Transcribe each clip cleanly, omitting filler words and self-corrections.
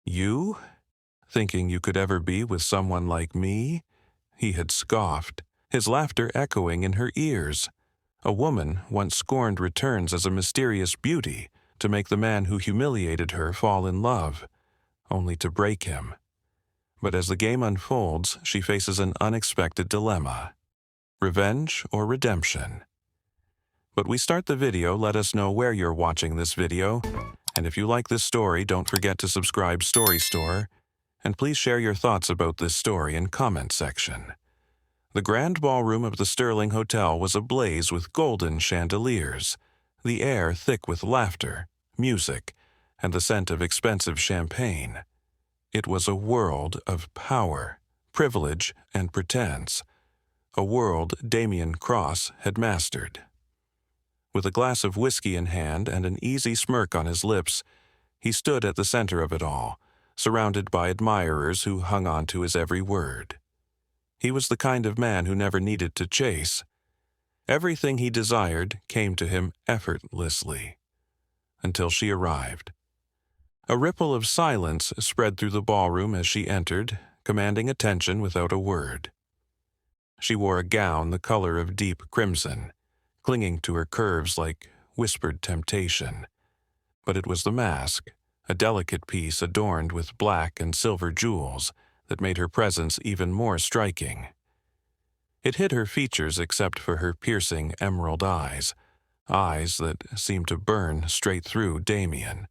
You? Thinking you could ever be with someone like me? He had scoffed, his laughter echoing in her ears. A woman once scorned returns as a mysterious beauty to make the man who humiliated her fall in love, only to break him. But as the game unfolds, she faces an unexpected dilemma: revenge or redemption? But we start the video, let us know where you're watching this video, and if you like this story, don't forget to subscribe Story Store, and please share your thoughts about this story in comment section. The grand ballroom of the Sterling Hotel was ablaze with golden chandeliers, the air thick with laughter, music, and the scent of expensive champagne. It was a world of power, privilege, and pretense, a world Damien Cross had mastered. With a glass of whiskey in hand and an easy smirk on his lips, he stood at the center of it all, surrounded by admirers who hung on to his every word. He was the kind of man who never needed to chase. Everything he desired came to him effortlessly, until she arrived. A ripple of silence spread through the ballroom as she entered, commanding attention without a word. She wore a gown the color of deep crimson, clinging to her curves like whispered temptation. But it was the mask, a delicate piece adorned with black and silver jewels, that made her presence even more striking. It hid her features except for her piercing emerald eyes that seemed to burn straight through Damien.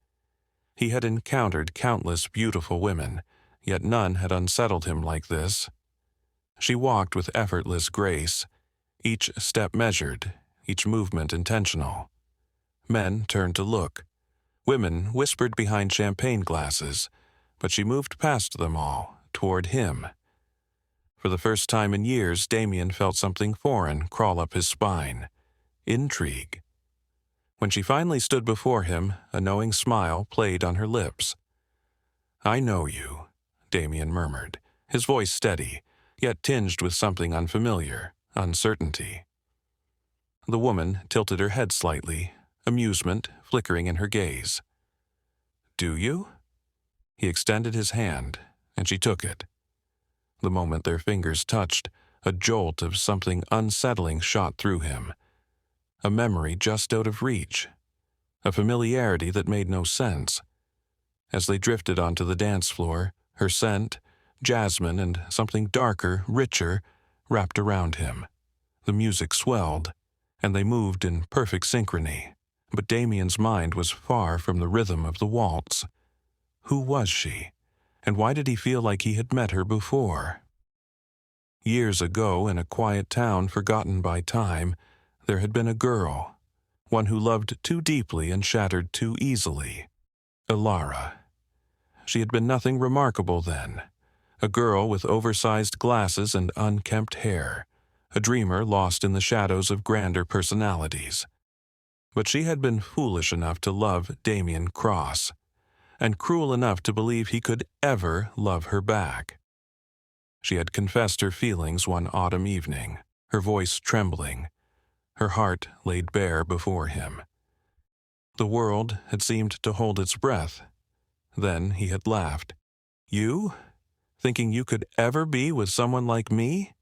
He had encountered countless beautiful women, yet none had unsettled him like this. She walked with effortless grace, each step measured, each movement intentional. Men turned to look. Women whispered behind champagne glasses, but she moved past them all, toward him. For the first time in years, Damien felt something foreign crawl up his spine: intrigue. When she finally stood before him, a knowing smile played on her lips. "I know you," Damien murmured, his voice steady, yet tinged with something unfamiliar, uncertainty. The woman tilted her head slightly, amusement flickering in her gaze. "Do you?" He extended his hand, and she took it. The moment their fingers touched, a jolt of something unsettling shot through him. A memory just out of reach. A familiarity that made no sense. As they drifted onto the dance floor, her scent, jasmine and something darker, richer, wrapped around him. The music swelled, and they moved in perfect synchrony. But Damien's mind was far from the rhythm of the waltz. Who was she? And why did he feel like he had met her before? Years ago, in a quiet town forgotten by time, there had been a girl, one who loved too deeply and shattered too easily. Ilara. She had been nothing remarkable then. A girl with oversized glasses and unkempt hair, a dreamer lost in the shadows of grander personalities. But she had been foolish enough to love Damien Cross, and cruel enough to believe he could ever love her back. She had confessed her feelings one autumn evening, her voice trembling, her heart laid bare before him. The world had seemed to hold its breath. Then he had laughed. "You? Thinking you could ever be with someone like me?"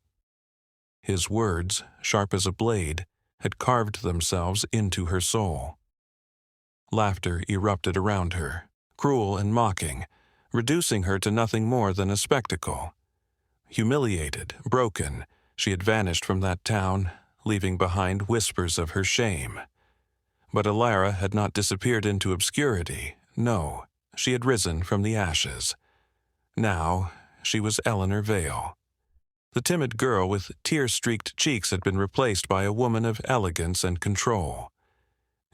His words, sharp as a blade, had carved themselves into her soul. Laughter erupted around her, cruel and mocking, reducing her to nothing more than a spectacle. Humiliated, broken, she had vanished from that town, leaving behind whispers of her shame. But Ilara had not disappeared into obscurity. No, she had risen from the ashes. Now she was Eleanor Vale. The timid girl with tear-streaked cheeks had been replaced by a woman of elegance and control.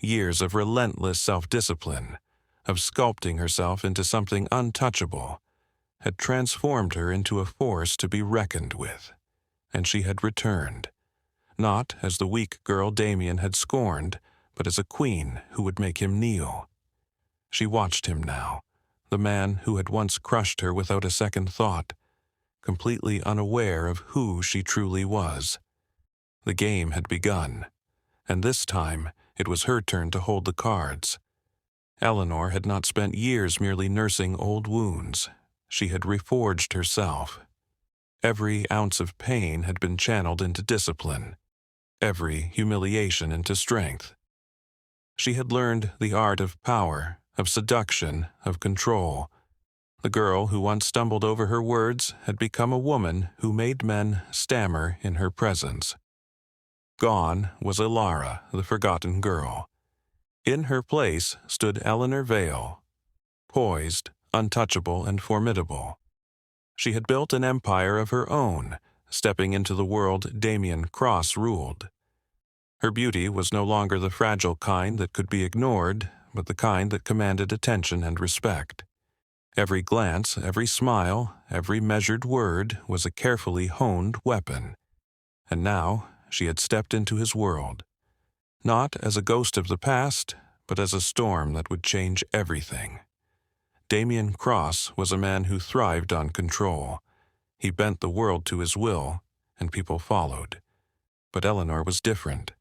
Years of relentless self-discipline, of sculpting herself into something untouchable, had transformed her into a force to be reckoned with. And she had returned, not as the weak girl Damien had scorned, but as a queen who would make him kneel. She watched him now, the man who had once crushed her without a second thought, completely unaware of who she truly was. The game had begun, and this time it was her turn to hold the cards. Eleanor had not spent years merely nursing old wounds. She had reforged herself. Every ounce of pain had been channeled into discipline, every humiliation into strength. She had learned the art of power, of seduction, of control. The girl who once stumbled over her words had become a woman who made men stammer in her presence. Gone was Ilara, the forgotten girl. In her place stood Eleanor Vale, poised, untouchable, and formidable. She had built an empire of her own, stepping into the world Damien Cross ruled. Her beauty was no longer the fragile kind that could be ignored, but the kind that commanded attention and respect. Every glance, every smile, every measured word was a carefully honed weapon. And now she had stepped into his world, not as a ghost of the past, but as a storm that would change everything. Damien Cross was a man who thrived on control. He bent the world to his will, and people followed. But Eleanor was different.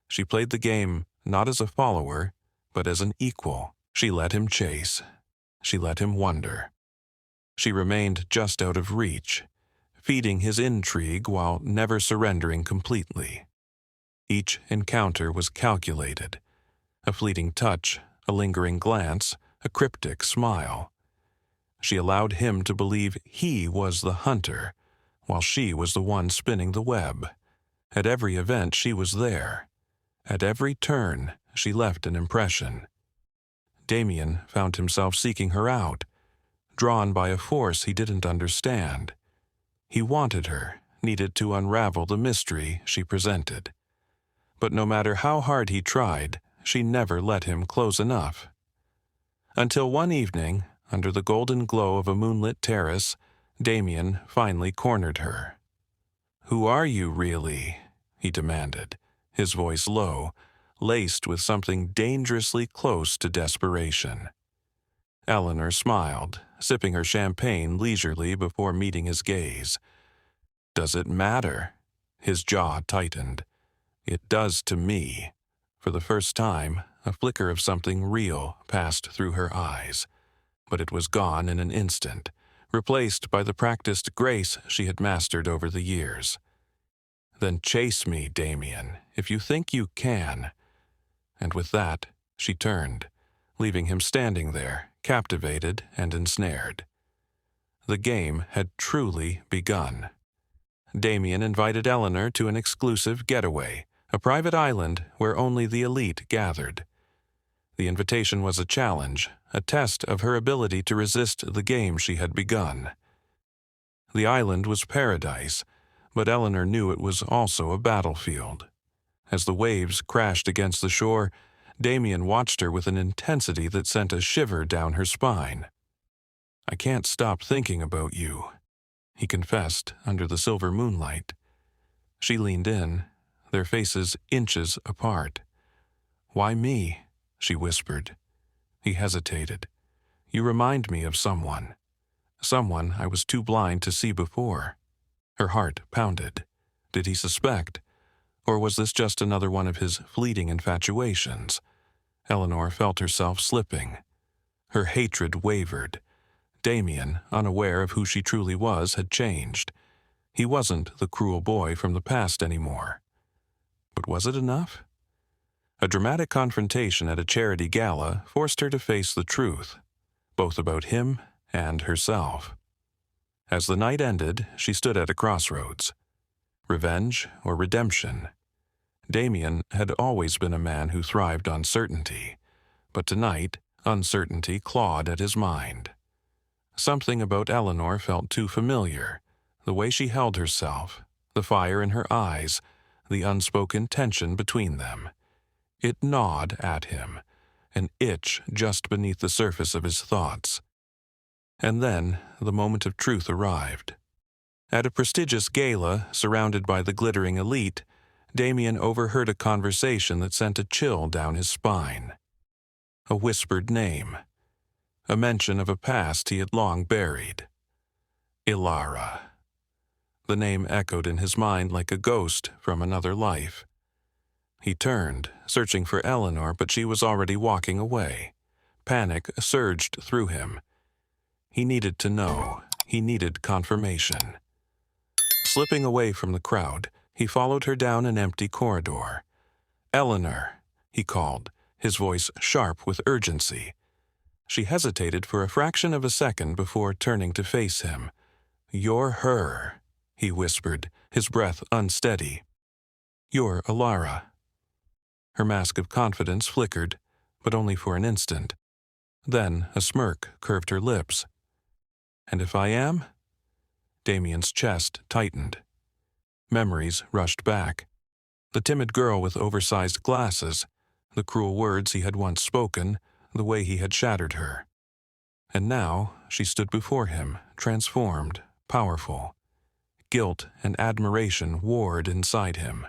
She played the game not as a follower, but as an equal. She let him chase. She let him wonder. She remained just out of reach, feeding his intrigue while never surrendering completely. Each encounter was calculated. A fleeting touch, a lingering glance, a cryptic smile. She allowed him to believe he was the hunter, while she was the one spinning the web. At every event she was there. At every turn she left an impression. Damien found himself seeking her out, drawn by a force he didn't understand. He wanted her, needed to unravel the mystery she presented. But no matter how hard he tried, she never let him close enough. Until one evening, under the golden glow of a moonlit terrace, Damien finally cornered her. "Who are you, really?" he demanded, his voice low, laced with something dangerously close to desperation. Eleanor smiled, sipping her champagne leisurely before meeting his gaze. "Does it matter?" His jaw tightened. "It does to me." For the first time, a flicker of something real passed through her eyes, but it was gone in an instant, replaced by the practiced grace she had mastered over the years. "Then chase me, Damien, if you think you can." And with that, she turned, leaving him standing there, captivated and ensnared. The game had truly begun. Damien invited Eleanor to an exclusive getaway, a private island where only the elite gathered. The invitation was a challenge, a test of her ability to resist the game she had begun. The island was paradise, but Eleanor knew it was also a battlefield. As the waves crashed against the shore, Damien watched her with an intensity that sent a shiver down her spine. "I can't stop thinking about you," he confessed under the silver moonlight. She leaned in, their faces inches apart. "Why me?" she whispered. He hesitated. "You remind me of someone. Someone I was too blind to see before." Her heart pounded. Did he suspect? Or was this just another one of his fleeting infatuations? Eleanor felt herself slipping. Her hatred wavered. Damien, unaware of who she truly was, had changed. He wasn't the cruel boy from the past anymore. But was it enough? A dramatic confrontation at a charity gala forced her to face the truth, both about him and herself. As the night ended, she stood at a crossroads. Revenge or redemption? Damien had always been a man who thrived on certainty, but tonight, uncertainty clawed at his mind. Something about Eleanor felt too familiar, the way she held herself, the fire in her eyes, the unspoken tension between them. It gnawed at him, an itch just beneath the surface of his thoughts. And then the moment of truth arrived. At a prestigious gala, surrounded by the glittering elite, Damien overheard a conversation that sent a chill down his spine. A whispered name. A mention of a past he had long buried. Ilara. The name echoed in his mind like a ghost from another life. He turned, searching for Eleanor, but she was already walking away, panic surged through him. He needed to know. He needed confirmation. Slipping away from the crowd, he followed her down an empty corridor. "Eleanor," he called, his voice sharp with urgency. She hesitated for a fraction of a second before turning to face him. "You're her," he whispered, his breath unsteady. "You're Alara." Her mask of confidence flickered, but only for an instant. Then a smirk curved her lips. "And if I am?" Damien's chest tightened. Memories rushed back. The timid girl with oversized glasses, the cruel words he had once spoken, the way he had shattered her. And now she stood before him, transformed, powerful. Guilt and admiration warred inside him.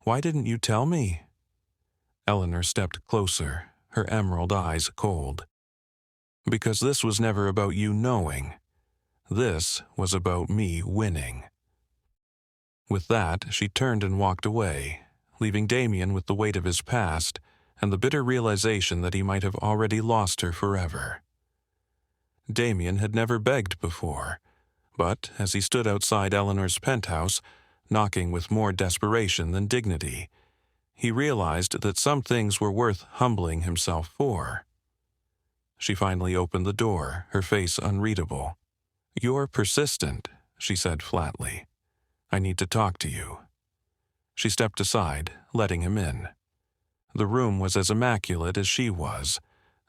"Why didn't you tell me?" Eleanor stepped closer, her emerald eyes cold. "Because this was never about you knowing. This was about me winning." With that, she turned and walked away, leaving Damien with the weight of his past and the bitter realization that he might have already lost her forever. Damien had never begged before, but as he stood outside Eleanor's penthouse, knocking with more desperation than dignity, he realized that some things were worth humbling himself for. She finally opened the door, her face unreadable. "You're persistent," she said flatly. "I need to talk to you." She stepped aside, letting him in. The room was as immaculate as she was,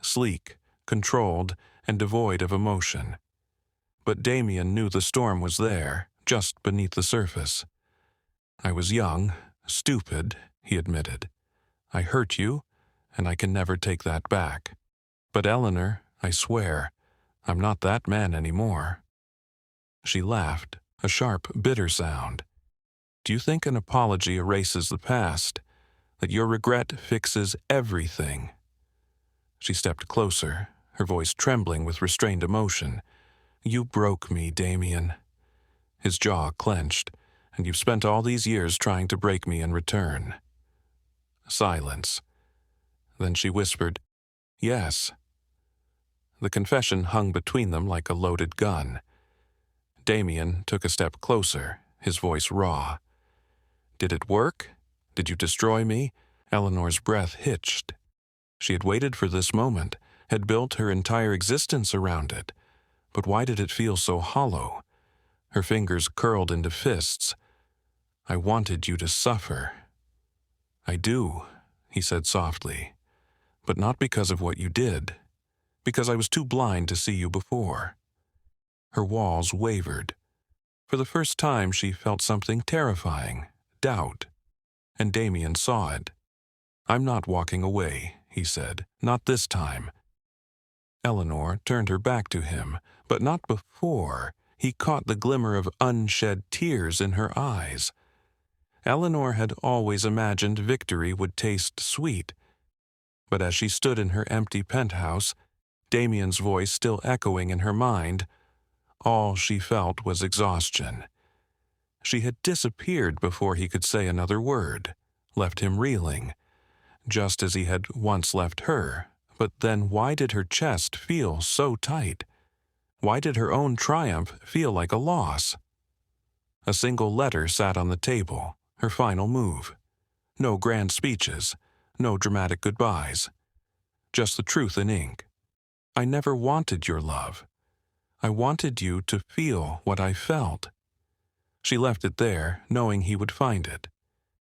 sleek, controlled, and devoid of emotion. But Damien knew the storm was there, just beneath the surface. "I was young, stupid," he admitted. "I hurt you, and I can never take that back. But Eleanor, I swear, I'm not that man anymore." She laughed, a sharp, bitter sound. "Do you think an apology erases the past? That your regret fixes everything?" She stepped closer, her voice trembling with restrained emotion. "You broke me, Damien." His jaw clenched. "And you've spent all these years trying to break me in return." Silence. Then she whispered, "Yes." The confession hung between them like a loaded gun. Damien took a step closer, his voice raw. "Did it work? Did you destroy me?" Eleanor's breath hitched. She had waited for this moment, had built her entire existence around it. But why did it feel so hollow? Her fingers curled into fists. "I wanted you to suffer." "I do," he said softly. "But not because of what you did. Because I was too blind to see you before." Her walls wavered. For the first time she felt something terrifying, doubt. And Damien saw it. "I'm not walking away," he said. "Not this time." Eleanor turned her back to him, but not before he caught the glimmer of unshed tears in her eyes. Eleanor had always imagined victory would taste sweet. But as she stood in her empty penthouse, Damien's voice still echoing in her mind, all she felt was exhaustion. She had disappeared before he could say another word, left him reeling, just as he had once left her. But then why did her chest feel so tight? Why did her own triumph feel like a loss? A single letter sat on the table, her final move. No grand speeches, no dramatic goodbyes. Just the truth in ink. "I never wanted your love. I wanted you to feel what I felt." She left it there, knowing he would find it.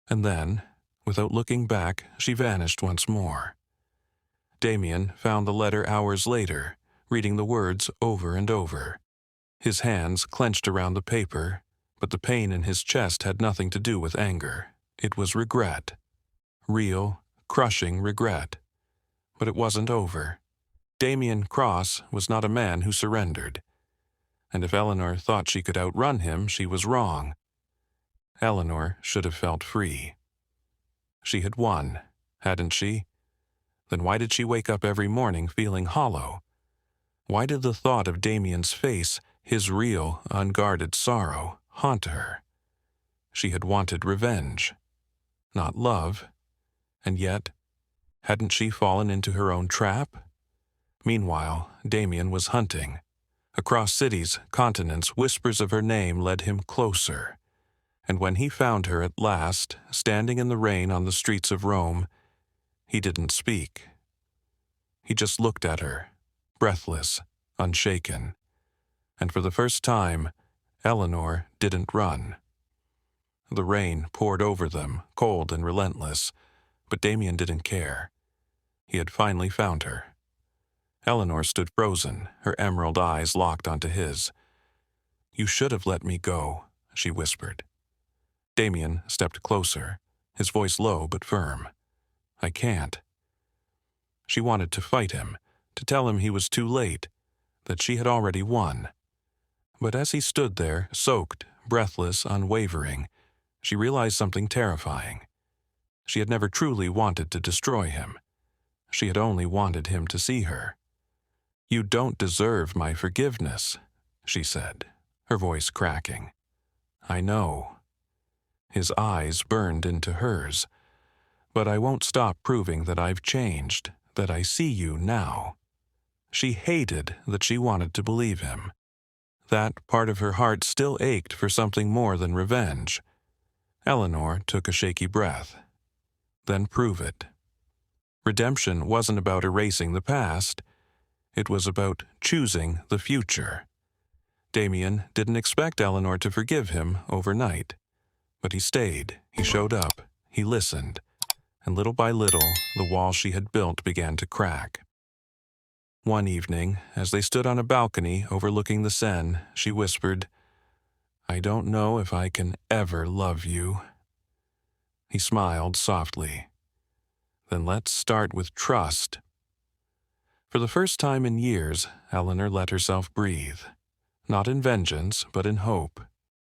And then, without looking back, she vanished once more. Damien found the letter hours later, reading the words over and over. His hands clenched around the paper, but the pain in his chest had nothing to do with anger. It was regret. Real, crushing regret. But it wasn't over. Damien Cross was not a man who surrendered. And if Eleanor thought she could outrun him, she was wrong. Eleanor should have felt free. She had won, hadn't she? Then why did she wake up every morning feeling hollow? Why did the thought of Damien's face, his real, unguarded sorrow, haunt her? She had wanted revenge, not love. And yet, hadn't she fallen into her own trap? Meanwhile, Damien was hunting. Across cities, continents, whispers of her name led him closer. And when he found her at last, standing in the rain on the streets of Rome, he didn't speak. He just looked at her, breathless, unshaken. And for the first time, Eleanor didn't run. The rain poured over them, cold and relentless, but Damien didn't care. He had finally found her. Eleanor stood frozen, her emerald eyes locked onto his. "You should have let me go," she whispered. Damien stepped closer, his voice low but firm. "I can't." She wanted to fight him, to tell him he was too late, that she had already won. But as he stood there, soaked, breathless, unwavering, she realized something terrifying. She had never truly wanted to destroy him. She had only wanted him to see her. "You don't deserve my forgiveness," she said, her voice cracking. "I know." His eyes burned into hers. "But I won't stop proving that I've changed, that I see you now." She hated that she wanted to believe him. That part of her heart still ached for something more than revenge. Eleanor took a shaky breath. "Then prove it." Redemption wasn't about erasing the past. It was about choosing the future. Damien didn't expect Eleanor to forgive him overnight. But he stayed, he showed up, he listened, and little by little, the wall she had built began to crack. One evening, as they stood on a balcony overlooking the Seine, she whispered, "I don't know if I can ever love you." He smiled softly. "Then let's start with trust." For the first time in years, Eleanor let herself breathe. Not in vengeance, but in hope.